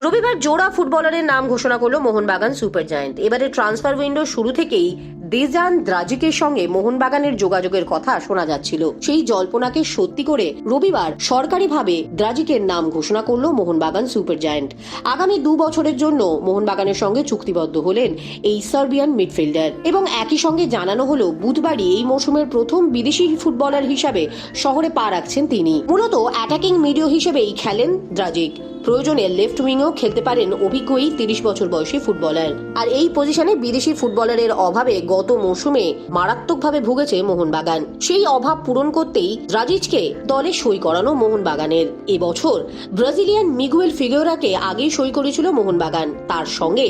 রবিবার জোড়া ফুটবলারের নাম ঘোষণা করলো মোহনবাগান সুপার জায়ান্ট। এবারে ট্রান্সফার উইন্ডো শুরু থেকেই দেজান দ্রাজিকের সঙ্গে মোহনবাগানের যোগাযোগের কথা শোনা যাচ্ছিল। সেই জল্পনাকে সত্যি করে রবিবার সরকারিভাবে দ্রাজিকের নাম ঘোষণা করলো মোহনবাগান সুপার জায়ান্ট। আগামী 2 বছরের জন্য মোহনবাগানের সঙ্গে চুক্তিবদ্ধ হলেন এই সার্বিয়ান মিডফিল্ডার এবং একই সঙ্গে জানানো হলো বুধবারই এই মৌসুমের প্রথম বিদেশি ফুটবলার হিসাবে শহরে পা রাখছেন তিনি। মূলত অ্যাটাকিং মিডিও হিসেবেই খেলেন দ্রাজিক। প্রয়োজনে লেফট উইংও খেলতে পারেন অভিজ্ঞ এই 30 বছর বয়সী ফুটবলার। আর এই পজিশনে বিদেশি ফুটবলারের অভাবে গত মৌসুমে মারাত্মকভাবে ভুগেছে মোহনবাগান। সেই অভাব পূরণ করতেই দ্রাজিচকে দলে সই করানো মোহনবাগানের। এবছর ব্রাজিলিয়ান মিগুয়েল ফিগুয়েরাকে আগেই সই করেছিল মোহনবাগান। তার সঙ্গে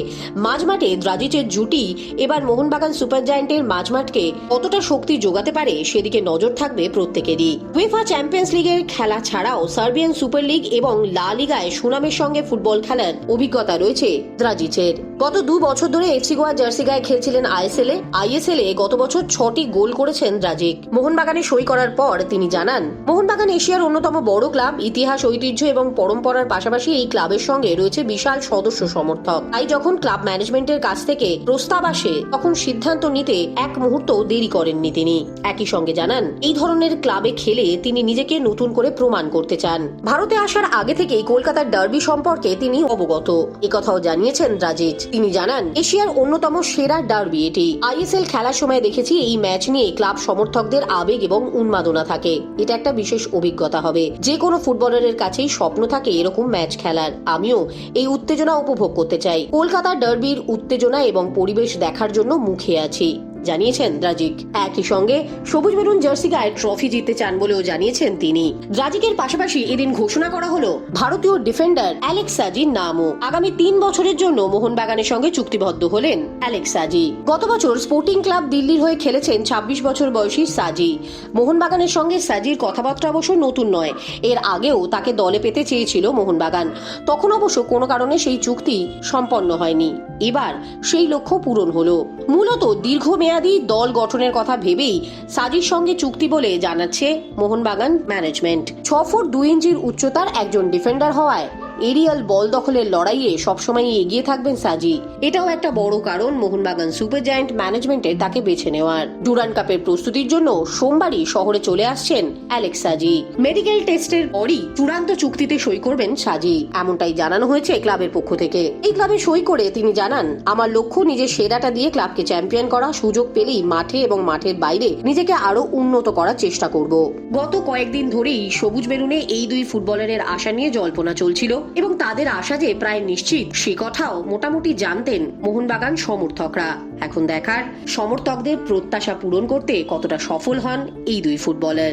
মাঝমাঠে দ্রাজিচের জুটি এবার মোহনবাগান সুপার জায়ান্টের মাঝমাঠকে কতটা শক্তি যোগাতে পারে সেদিকে নজর থাকবে প্রত্যেকেরই। উয়েফা চ্যাম্পিয়ন্স লিগের খেলা ছাড়াও সার্বিয়ান সুপার লিগ এবং লা লিগায় সুনামের সঙ্গে ফুটবল খেলার অভিজ্ঞতা রয়েছে দ্রাজিচের। গত 2 বছর ধরে এফসি গোয়া জার্সি গায়ে খেলছিলেন আইএসএল এ গত বছর 6টি গোল করেছেন দ্রাজিক। মোহনবাগানে সই করার পর তিনি জানান, মোহনবাগান এশিয়ার অন্যতম বড় ক্লাব। ইতিহাস, ঐতিহ্য এবং পরম্পরার পাশাপাশি এই ক্লাবের সঙ্গে রয়েছে বিশাল সদস্য সমর্থক। তাই যখন ক্লাব ম্যানেজমেন্টের কাছ থেকে প্রস্তাব আসে তখন সিদ্ধান্ত নিতে এক মুহূর্ত দেরি করেননি তিনি। একই সঙ্গে জানান, এই ধরনের ক্লাবে খেলে তিনি নিজেকে নতুন করে প্রমাণ করতে চান। ভারতে আসার আগে থেকেই কলকাতার ডার্বি সম্পর্কে তিনি অবগত। একথাও জানিয়েছেন দ্রাজিচ। তিনি জানান, এশিয়ার অন্যতম সেরা ডার্বি এটি। আইএসএল খেলার সময় দেখেছি এই ম্যাচ নিয়ে ক্লাব সমর্থকদের আবেগ এবং উন্মাদনা থাকে। এটা একটা বিশেষ অভিজ্ঞতা হবে। যে কোনো ফুটবলারের কাছেই স্বপ্ন থাকে এরকম ম্যাচ খেলার। আমিও এই উত্তেজনা উপভোগ করতে চাই। কলকাতা ডার্বির উত্তেজনা এবং পরিবেশ দেখার জন্য মুখে আছি, জানিয়েছেন দ্রাজিক। একই সঙ্গে সবুজ মেরুন জার্সি গায়ে ট্রফি জিততে চান বলেও জানিয়েছেন তিনি। দ্রাজিকের পাশাপাশি এদিন ঘোষণা করা হলো ভারতীয় ডিফেন্ডার অ্যালেক্স সাজির নামও। আগামী 3 বছরের জন্য মোহনবাগানের সঙ্গে চুক্তিবদ্ধ হলেন অ্যালেক্স সাজি। গত বছর স্পোর্টিং ক্লাব দিল্লির হয়ে খেলেছেন 26 বছর বয়সী সাজি। মোহনবাগানের সঙ্গে সাজির কথাবার্তা অবশ্য নতুন নয়। এর আগেও তাকে দলে পেতে চেয়েছিল মোহনবাগান। তখন অবশ্য কোনো কারণে সেই চুক্তি সম্পন্ন হয়নি। এবার সেই লক্ষ্য পূরণ হলো। মূলত দীর্ঘমেয়াদী দল গঠনের কথা ভেবেই সাজির সঙ্গে চুক্তি বলে জানাচ্ছে মোহনবাগান ম্যানেজমেন্ট। 6 ফুট 2 ইঞ্চির উচ্চতার একজন ডিফেন্ডার হওয়ায় এরিয়াল বল দখলের লড়াইয়ে সবসময় এগিয়ে থাকবেন সাজি। এটাও একটা বড় কারণ মোহনবাগান সুপার জায়ান্ট ম্যানেজমেন্টের তাকে বেছে নেওয়ার। ডুরান্ড কাপের প্রস্তুতির জন্য সোমবারই শহরে চলে আসছেন অ্যালেক্স সাজি। মেডিকেল টেস্টের পরই চূড়ান্ত চুক্তিতে সই করবেন সাজি, এমনটাই জানানো হয়েছে ক্লাবের পক্ষ থেকে। এই ক্লাবে সই করে তিনি জানান, আমার লক্ষ্য নিজের সেরাটা দিয়ে ক্লাবকে চ্যাম্পিয়ন করা। সুযোগ পেলেই মাঠে এবং মাঠের বাইরে নিজেকে আরো উন্নত করার চেষ্টা করব। গত কয়েকদিন ধরেই সবুজ মেরুনে এই 2 ফুটবলারের আশা নিয়ে জল্পনা চলছিল এবং তাদের আশা যে প্রায় নিশ্চিত সে কথাও মোটামুটি জানতেন মোহনবাগান সমর্থকরা। এখন দেখার সমর্থকদের প্রত্যাশা পূরণ করতে কতটা সফল হন এই 2 ফুটবলার।